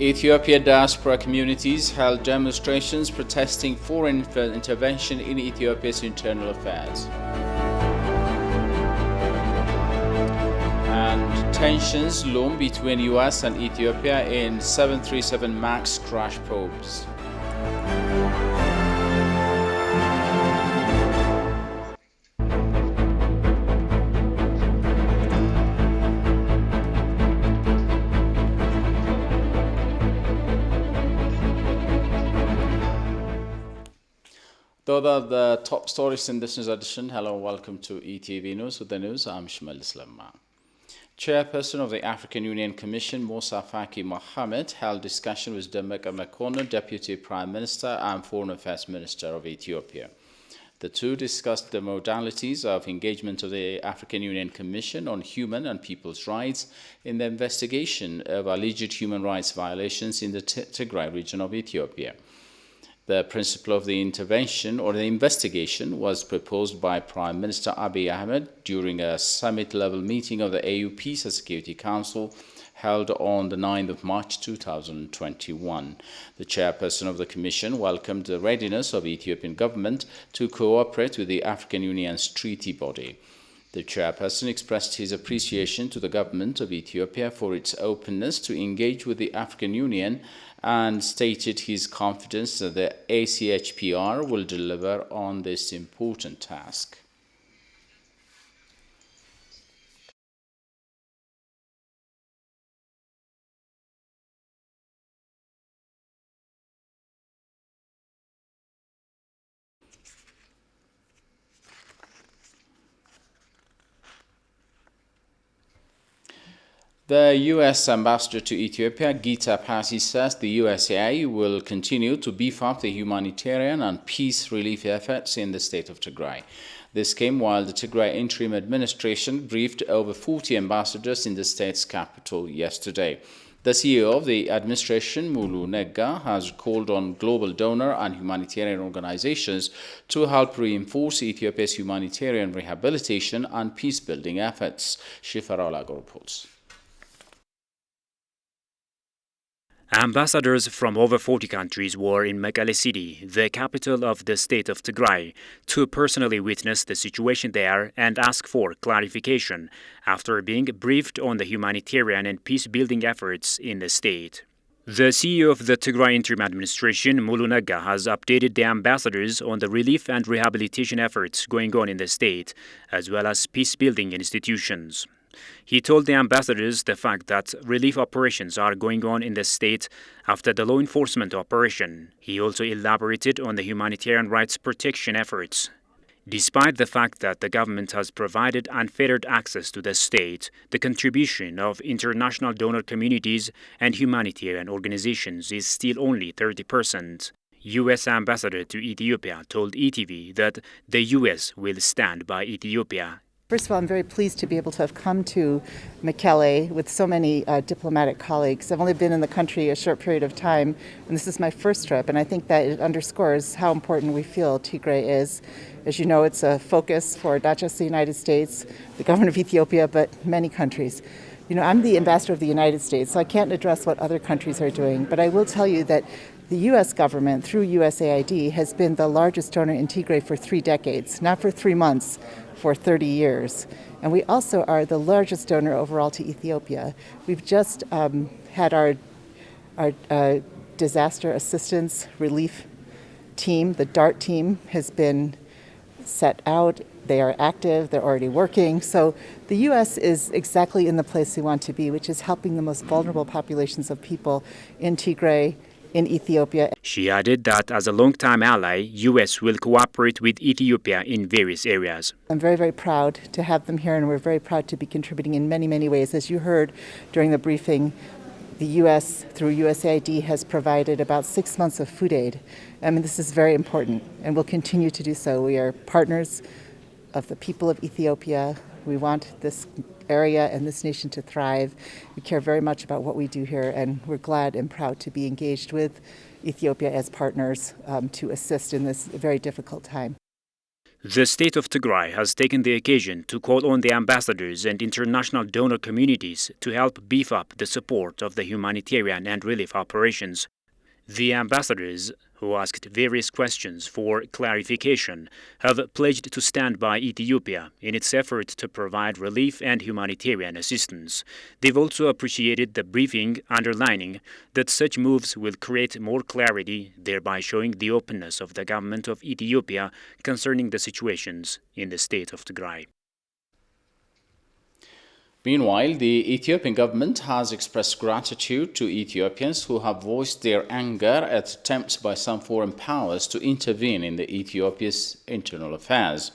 Ethiopia diaspora communities held demonstrations protesting foreign intervention in Ethiopia's internal affairs. And tensions loom between US and Ethiopia in 737 MAX crash probes. Those are the top stories in this news edition. Hello and welcome to ETV News. With the news, I'm Shmelis Lemma. Chairperson of the African Union Commission, Moussa Faki Mohamed, held discussion with Demeke Mekonnen, Deputy Prime Minister and Foreign Affairs Minister of Ethiopia. The two discussed the modalities of engagement of the African Union Commission on human and people's rights in the investigation of alleged human rights violations in the Tigray region of Ethiopia. The principle of the intervention or the investigation was proposed by Prime Minister Abiy Ahmed during a summit-level meeting of the AU Peace and Security Council held on the 9th of March 2021. The chairperson of the Commission welcomed the readiness of the Ethiopian government to cooperate with the African Union's treaty body. The chairperson expressed his appreciation to the government of Ethiopia for its openness to engage with the African Union and stated his confidence that the ACHPR will deliver on this important task. The U.S. ambassador to Ethiopia, Gita Pasi, says the USA will continue to beef up the humanitarian and peace relief efforts in the state of Tigray. This came while the Tigray interim administration briefed over 40 ambassadors in the state's capital yesterday. The CEO of the administration, Mulu Negga, has called on global donor and humanitarian organizations to help reinforce Ethiopia's humanitarian rehabilitation and peace-building efforts. Shifara Olago reports. Ambassadors from over 40 countries were in Mekelle City, the capital of the state of Tigray, to personally witness the situation there and ask for clarification after being briefed on the humanitarian and peace-building efforts in the state. The CEO of the Tigray interim administration, Mulu Negga, has updated the ambassadors on the relief and rehabilitation efforts going on in the state, as well as peace-building institutions. He told the ambassadors the fact that relief operations are going on in the state after the law enforcement operation. He also elaborated on the humanitarian rights protection efforts. Despite the fact that the government has provided unfettered access to the state, the contribution of international donor communities and humanitarian organizations is still only 30%. U.S. Ambassador to Ethiopia told ETV that the U.S. will stand by Ethiopia. First of all, I'm very pleased to be able to have come to Mekelle with so many diplomatic colleagues. I've only been in the country a short period of time, and this is my first trip, and I think that it underscores how important we feel Tigray is. As you know, it's a focus for not just the United States, the government of Ethiopia, but many countries. You know, I'm the ambassador of the United States, so I can't address what other countries are doing, but I will tell you that the U.S. government, through USAID, has been the largest donor in Tigray for 3 decades, not for 3 months, for 30 years. And we also are the largest donor overall to Ethiopia. We've just had our disaster assistance relief team, the DART team, has been set out. They are active, they're already working. So the U.S. is exactly in the place we want to be, which is helping the most vulnerable populations of people in Tigray, in Ethiopia. She added that as a long-time ally, U.S. will cooperate with Ethiopia in various areas. I'm very, very proud to have them here, and we're very proud to be contributing in many, many ways. As you heard during the briefing, the U.S., through USAID, has provided about 6 months of food aid. I mean, this is very important, and we'll continue to do so. We are partners of the people of Ethiopia. We want this area and this nation to thrive. We care very much about what we do here, and we're glad and proud to be engaged with Ethiopia as partners to assist in this very difficult time. The state of Tigray has taken the occasion to call on the ambassadors and international donor communities to help beef up the support of the humanitarian and relief operations. The ambassadors, who asked various questions for clarification, have pledged to stand by Ethiopia in its effort to provide relief and humanitarian assistance. They've also appreciated the briefing, underlining that such moves will create more clarity, thereby showing the openness of the government of Ethiopia concerning the situations in the state of Tigray. Meanwhile, the Ethiopian government has expressed gratitude to Ethiopians who have voiced their anger at attempts by some foreign powers to intervene in Ethiopia's internal affairs.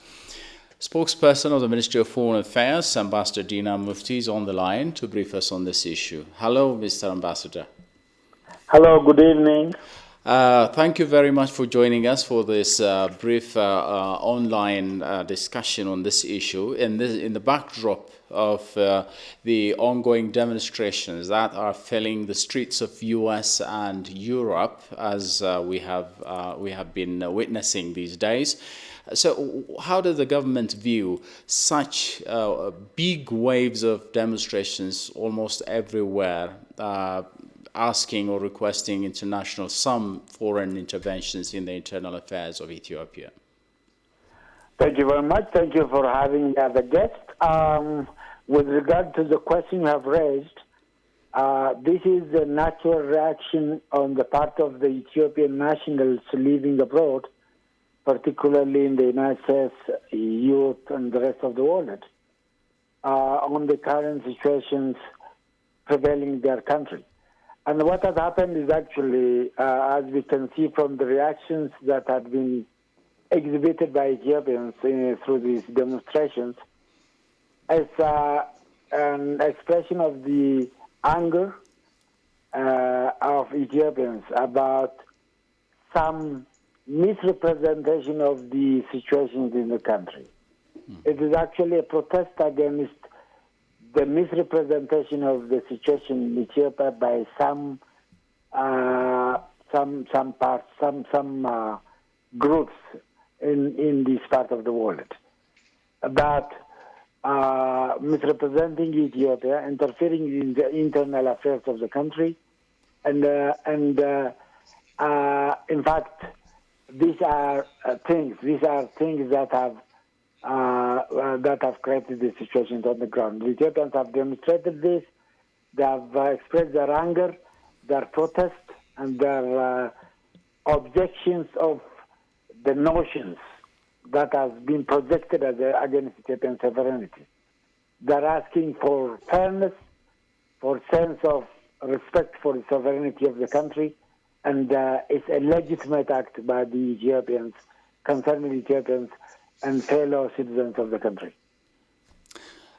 Spokesperson of the Ministry of Foreign Affairs, Ambassador Dina Mufti, is on the line to brief us on this issue. Hello, Mr. Ambassador. Hello, good evening. Thank you very much for joining us for this brief online discussion on this issue in the backdrop of the ongoing demonstrations that are filling the streets of US and Europe, as we have been witnessing these days. So how does the government view such big waves of demonstrations almost everywhere, asking or requesting some foreign interventions in the internal affairs of Ethiopia? Thank you very much. Thank you for having me as a guest. With regard to the question you have raised, this is a natural reaction on the part of the Ethiopian nationals living abroad, particularly in the United States, youth, and the rest of the world, on the current situations prevailing in their country. And what has happened is actually, as we can see from the reactions that have been exhibited by Ethiopians through these demonstrations, as an expression of the anger of Ethiopians about some misrepresentation of the situations in the country. It is actually a protest against the misrepresentation of the situation in Ethiopia by some groups in this part of the world that misrepresenting Ethiopia, interfering in the internal affairs of the country, and in fact, these are things that have created the situations on the ground. The Ethiopians have demonstrated this. They have expressed their anger, their protest, and their objections of the notions that has been projected against Ethiopian sovereignty. They're asking for fairness, for sense of respect for the sovereignty of the country, and it's a legitimate act by the Ethiopians, concerning Ethiopians and fellow citizens of the country.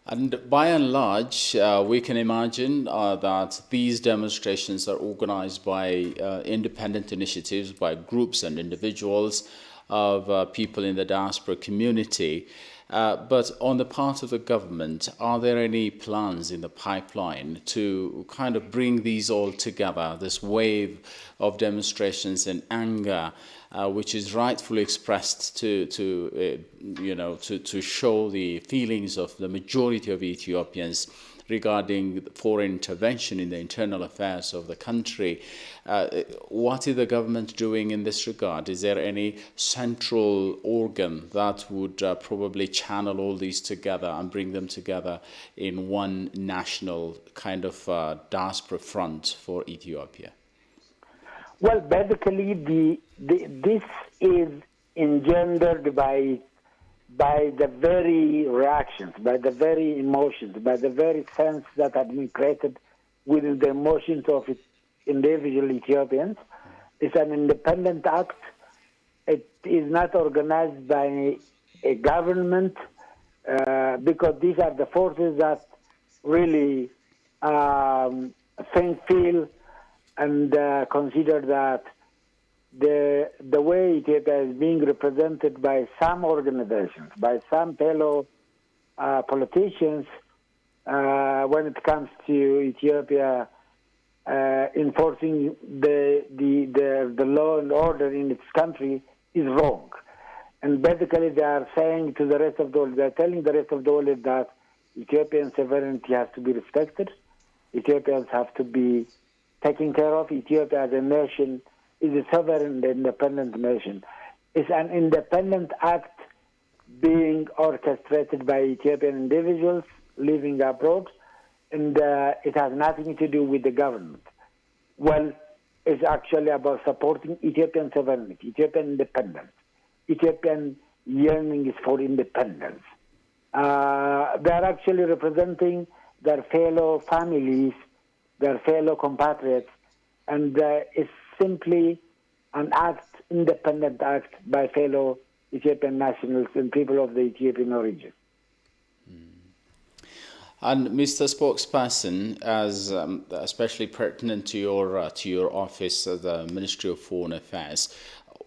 And by and large, we can imagine that these demonstrations are organized by independent initiatives, by groups and individuals of people in the diaspora community. But on the part of the government, are there any plans in the pipeline to kind of bring these all together, this wave of demonstrations and anger, which is rightfully expressed to show the feelings of the majority of Ethiopians regarding foreign intervention in the internal affairs of the country? What is the government doing in this regard? Is there any central organ that would probably channel all these together and bring them together in one national kind of diaspora front for Ethiopia? Well, basically, this is engendered by the very reactions, by the very emotions, by the very sense that have been created within the emotions of individual Ethiopians. It's an independent act. It is not organized by a government because these are the forces that really think, feel, and consider that the way Ethiopia is being represented by some organizations, by some fellow politicians, when it comes to Ethiopia enforcing the law and order in its country, is wrong. And basically they are saying to the rest of the world, they are telling the rest of the world that Ethiopian sovereignty has to be respected. Ethiopians have to be taken care of. Ethiopia as a nation is a sovereign and independent nation. It's an independent act being orchestrated by Ethiopian individuals living abroad, and it has nothing to do with the government. Well, it's actually about supporting Ethiopian sovereignty, Ethiopian independence, Ethiopian yearnings for independence. They are actually representing their fellow families, their fellow compatriots, and it's simply an act, independent act by fellow Ethiopian nationals and people of the Ethiopian origin. And Mr. Spokesperson, as especially pertinent to your office, the Ministry of Foreign Affairs,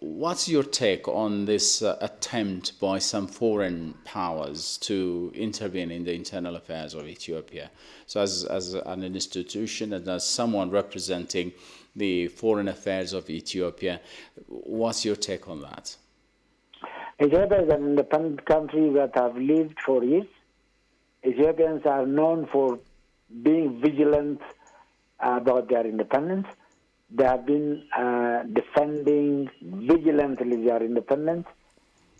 what's your take on this attempt by some foreign powers to intervene in the internal affairs of Ethiopia? So, as an institution and as someone representing the foreign affairs of Ethiopia, what's your take on that? Ethiopia is an independent country that have lived for years. Ethiopians are known for being vigilant about their independence. They have been defending vigilantly their independence,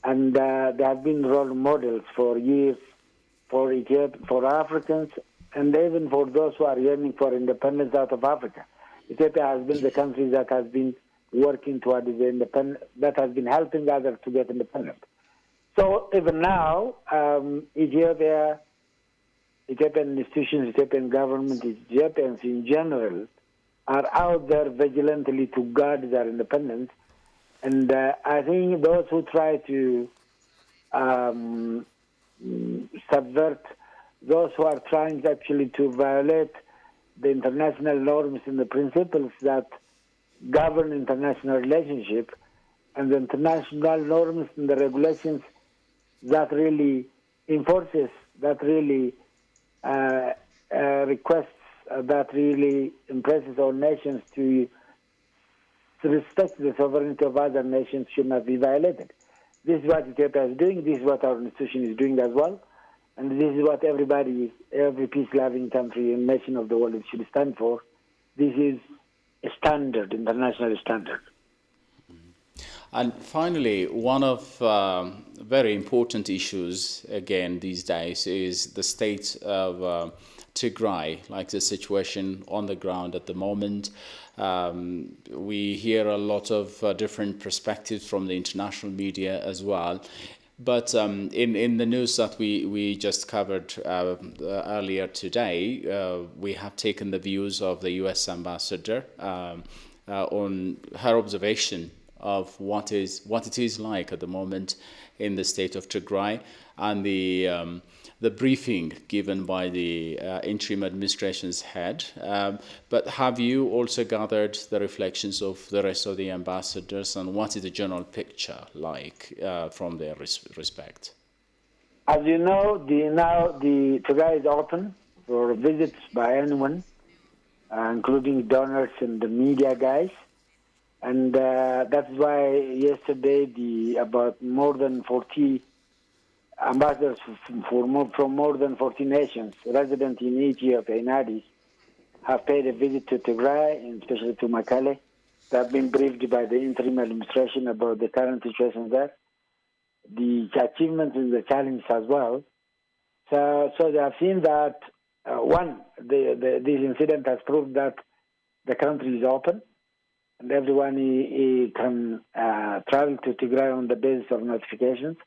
and they have been role models for years for Ethiopia, for Africans, and even for those who are yearning for independence out of Africa. Ethiopia has been the country that has been working toward the independence, that has been helping others to get independent. So even now, Ethiopian institutions, Ethiopian government, Ethiopians in general are out there vigilantly to guard their independence. And I think those who try to subvert, those who are trying actually to violate the international norms and the principles that govern international relationship and the international norms and the regulations that really enforces, that really requests, that really impresses our nations to respect the sovereignty of other nations should not be violated. This is what Ethiopia is doing. This is what our institution is doing as well. And this is what everybody, every peace-loving country and nation of the world should stand for. This is a standard, international standard. And finally, one of very important issues, again, these days is the state of Tigray, like the situation on the ground at the moment. We hear a lot of different perspectives from the international media as well. But in the news that we just covered earlier today, we have taken the views of the U.S. ambassador on her observation of what it is like at the moment in the state of Tigray, and the briefing given by the interim administration's head. But have you also gathered the reflections of the rest of the ambassadors, and what is the general picture like from their respect? As you know, the Tigray is open for visits by anyone, including donors and the media guys. And that's why yesterday about more than 40 ambassadors from more than 40 nations resident in Ethiopia, in Addis, have paid a visit to Tigray, and especially to Mekelle. They have been briefed by the interim administration about the current situation there, the achievements and the challenges as well. So they have seen that, this incident has proved that the country is open, and everyone he can travel to Tigray on the basis of notifications,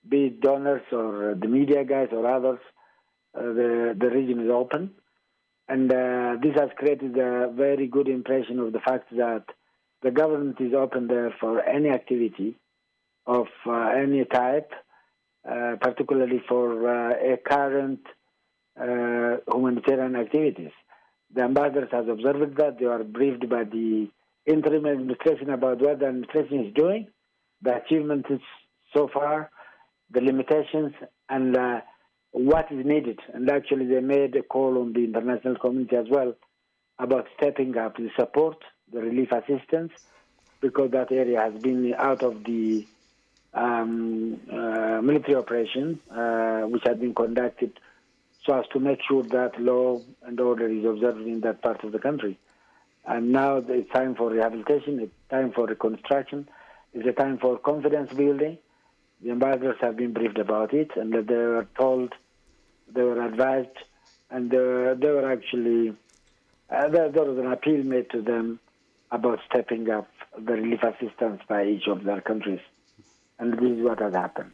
be it donors or the media guys or others. The region is open. And this has created a very good impression of the fact that the government is open there for any activity of any type, particularly for current humanitarian activities. The ambassadors have observed that. They are briefed by the interim administration about what the administration is doing, the achievements so far, the limitations, and what is needed. And actually they made a call on the international community as well about stepping up the support, the relief assistance, because that area has been out of the military operation which had been conducted so as to make sure that law and order is observed in that part of the country. And now it's time for rehabilitation, it's time for reconstruction, it's a time for confidence building. The ambassadors have been briefed about it, and that they were told, they were advised, and they were actually, there was an appeal made to them about stepping up the relief assistance by each of their countries. And this is what has happened.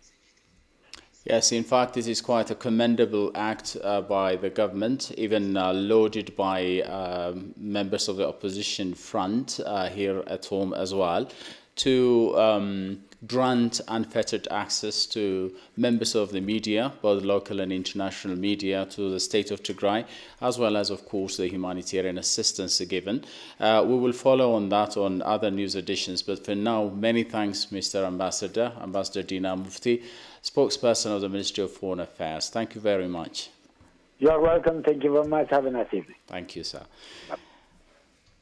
Yes, in fact, this is quite a commendable act by the government, even lauded by members of the opposition front here at home as well, to grant unfettered access to members of the media, both local and international media, to the state of Tigray, as well as, of course, the humanitarian assistance given. We will follow on that on other news editions, but for now, many thanks, Mr. Ambassador, Ambassador Dina Mufti, spokesperson of the Ministry of Foreign Affairs. Thank you very much. You're welcome. Thank you very much. Have a nice evening. Thank you, sir.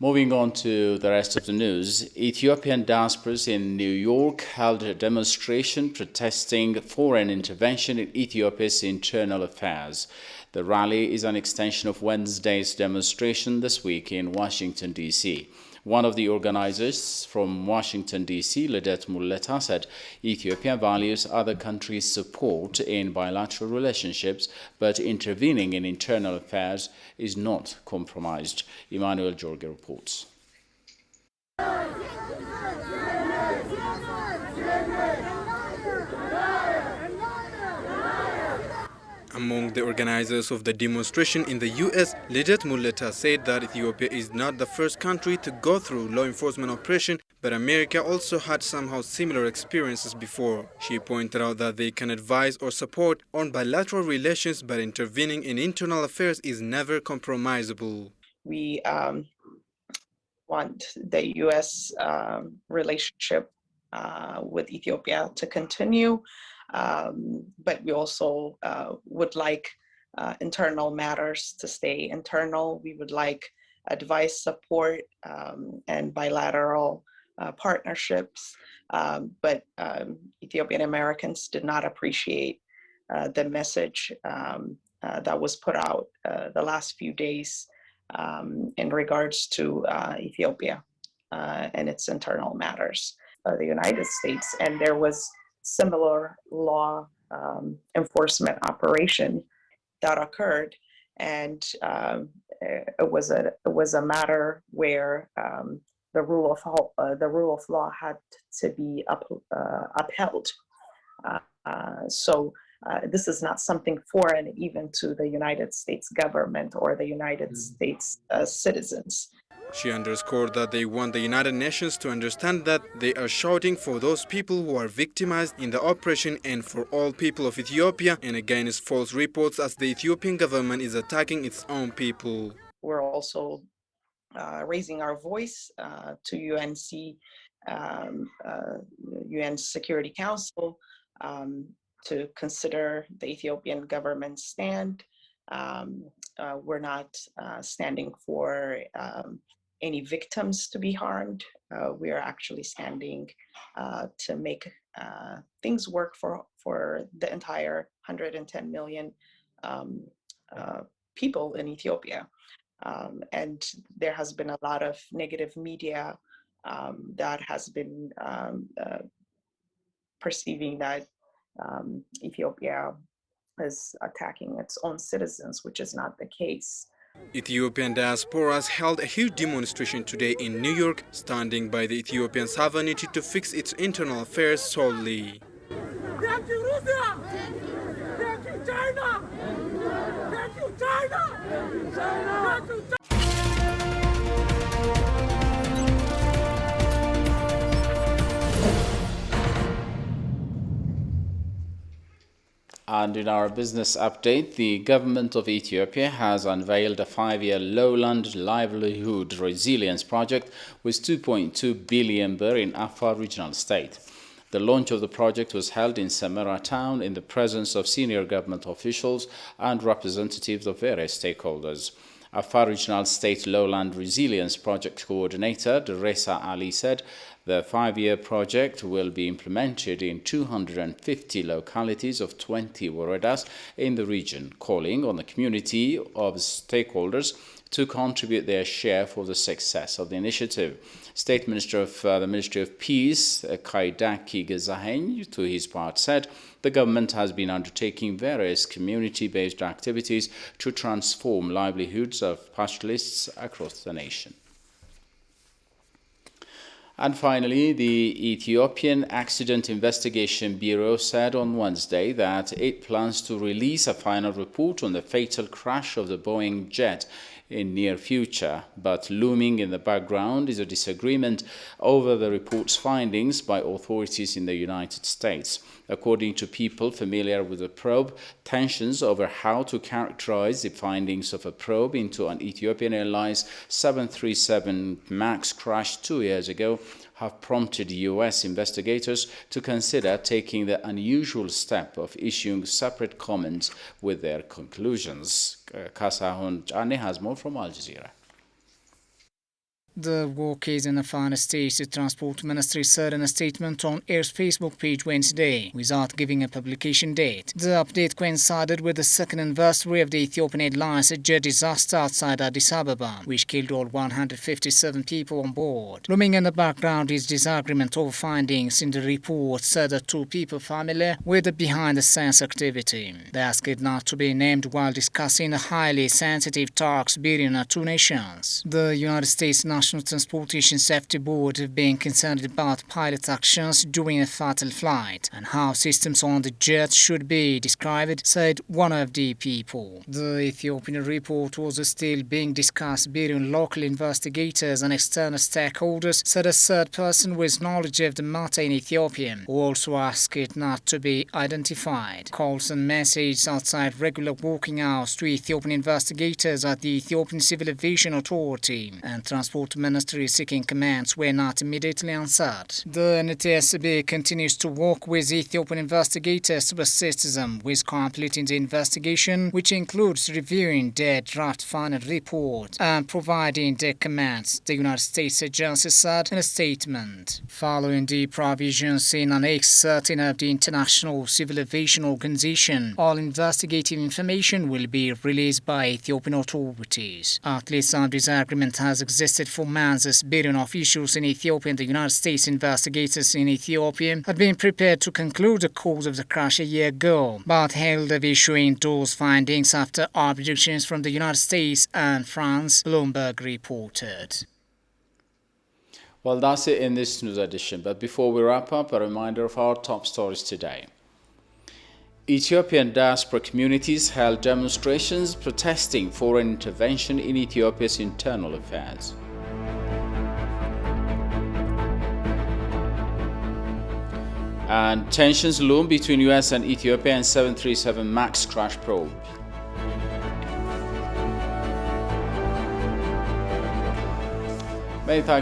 Moving on to the rest of the news, Ethiopian diasporas in New York held a demonstration protesting foreign intervention in Ethiopia's internal affairs. The rally is an extension of Wednesday's demonstration this week in Washington, D.C. One of the organizers from Washington, D.C., Lidet Muleta, said Ethiopia values other countries' support in bilateral relationships, but intervening in internal affairs is not compromised. Emmanuel Jorge reports. Among the organizers of the demonstration in the U.S., Lidet Muleta said that Ethiopia is not the first country to go through law enforcement operation, but America also had somehow similar experiences before. She pointed out that they can advise or support on bilateral relations, but intervening in internal affairs is never compromisable. We want the U.S. relationship with Ethiopia to continue. But we also would like internal matters to stay internal. We would like advice, support, and bilateral partnerships. But Ethiopian Americans did not appreciate the message that was put out the last few days in regards to Ethiopia and its internal matters. The United States, and there was similar law enforcement operation that occurred, and it was a matter where the rule of law had to be upheld. So this is not something foreign even to the United States government or the United States citizens. She underscored that they want the United Nations to understand that they are shouting for those people who are victimized in the operation and for all people of Ethiopia, and against false reports as the Ethiopian government is attacking its own people. We're also raising our voice to UN Security Council to consider the Ethiopian government's stand. We're not standing for any victims to be harmed. We are actually standing to make things work for the entire 110 million people in Ethiopia. And there has been a lot of negative media that has been perceiving that Ethiopia is attacking its own citizens, which is not the case. Ethiopian diasporas held a huge demonstration today in New York, standing by the Ethiopian sovereignty to fix its internal affairs solely. Thank you, Russia! Thank you, China! Thank you, China! Thank you, China! Thank you, China! And in our business update, the government of Ethiopia has unveiled a 5-year lowland livelihood resilience project with 2.2 billion birr in Afar regional state. The launch of the project was held in Samara town in the presence of senior government officials and representatives of various stakeholders. Afar Regional State Lowland Resilience Project Coordinator, Deresa Ali, said The 5-year project will be implemented in 250 localities of 20 woredas in the region, calling on the community of stakeholders to contribute their share for the success of the initiative. State Minister of the Ministry of Peace, Kaidaki Gezaheny, to his part said the government has been undertaking various community-based activities to transform livelihoods of pastoralists across the nation. And finally, the Ethiopian Accident Investigation Bureau said on Wednesday that it plans to release a final report on the fatal crash of the Boeing jet in near future, but looming in the background is a disagreement over the report's findings by authorities in the United States. According to people familiar with the probe, tensions over how to characterize the findings of a probe into an Ethiopian Airlines 737 MAX crash 2 years ago have prompted U.S. investigators to consider taking the unusual step of issuing separate comments with their conclusions. Kasahun Chane has more from Al Jazeera. The work is in the final stage, the Transport Ministry said in a statement on Air's Facebook page Wednesday, without giving a publication date. The update coincided with the second anniversary of the Ethiopian Airlines jet disaster outside Addis Ababa, which killed all 157 people on board. Looming in the background is disagreement over findings in the report, said the two people familiar with the behind-the-scenes activity. They asked not to be named while discussing the highly sensitive talks between the two nations. The United States National Transportation Safety Board have been concerned about pilot actions during a fatal flight and how systems on the jet should be described, said one of the people. The Ethiopian report was still being discussed between local investigators and external stakeholders, said a third person with knowledge of the matter in Ethiopian, who also asked it not to be identified. Calls and messages outside regular working hours to Ethiopian investigators at the Ethiopian Civil Aviation Authority and Transport Ministry seeking commands were not immediately answered. The NTSB continues to work with Ethiopian investigators to assist them with completing the investigation, which includes reviewing their draft final report and providing their commands, the United States agency said in a statement. Following the provisions in Annex 13 of the International Civil Aviation Organization, all investigative information will be released by Ethiopian authorities. At least some disagreement has existed for months between officials in Ethiopia and the United States. Investigators in Ethiopia had been prepared to conclude the cause of the crash a year ago, but held of issuing those findings after objections from the United States and France, Bloomberg reported. Well, that's it in this news edition, but before we wrap up, a reminder of our top stories today. Ethiopian diaspora communities held demonstrations protesting foreign intervention in Ethiopia's internal affairs. And tensions loom between US and Ethiopia and 737 MAX crash probe. Many thanks.